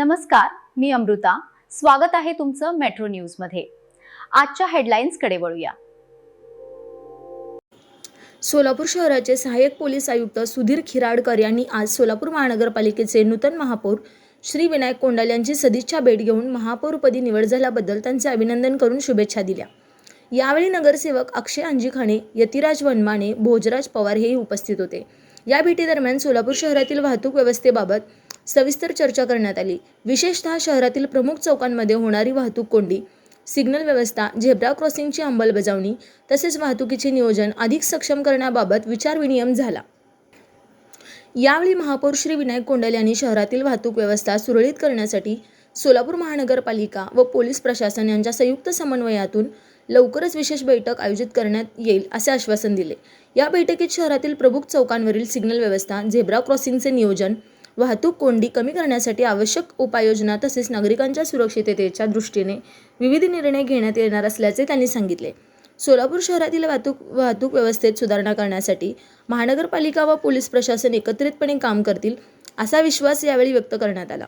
नमस्कार, मी अमृता. स्वागत आहे तुमचं मेट्रो न्यूजमध्ये. आजच्या हेडलाईन्सकडे वळूया. सोलापूर शहराचे सहाय्यक पोलीस आयुक्त सुधीर खिराडकर यांनी आज सोलापूर महानगरपालिकेचे नूतन महापौर श्री विनायक कोंडाल यांची सदिच्छा भेट घेऊन महापौरपदी निवड झाल्याबद्दल त्यांचे अभिनंदन करून शुभेच्छा दिल्या. यावेळी नगरसेवक अक्षय अंजिखाणे, यतिराज वनमाने, भोजराज पवार हेही उपस्थित होते. या भेटीदरम्यान सोलापूर शहरातील वाहतूक व्यवस्थेबाबत सविस्तर चर्चा करण्यात आली. विशेषतः शहरातील प्रमुख चौकांमध्ये होणारी वाहतूक कोंडी, सिग्नल व्यवस्था, झेब्रा क्रॉसिंगची अंमलबजावणी तसेच वाहतुकीचे नियोजन अधिक सक्षम करण्याबाबत विचारविनिमय झाला. यावेळी महापौर श्री विनायक कोंडाल यांनी शहरातील वाहतूक व्यवस्था सुरळीत करण्यासाठी सोलापूर महानगरपालिका व पोलीस प्रशासन यांच्या संयुक्त समन्वयातून लवकरच विशेष बैठक आयोजित करण्यात येईल असे आश्वासन दिले. या बैठकीत शहरातील प्रमुख चौकांवरील सिग्नल व्यवस्था, झेब्रा क्रॉसिंगचे नियोजन, वाहतूक कोंडी कमी करण्यासाठी आवश्यक उपाययोजना तसेच नागरिकांच्या सुरक्षिततेच्या दृष्टीने विविध निर्णय घेण्यात येणार असल्याचे त्यांनी सांगितले. सोलापूर शहरातील वाहतूक व्यवस्थेत सुधारणा करण्यासाठी महानगरपालिका व पोलीस प्रशासन एकत्रितपणे काम करतील असा विश्वास यावेळी व्यक्त करण्यात आला.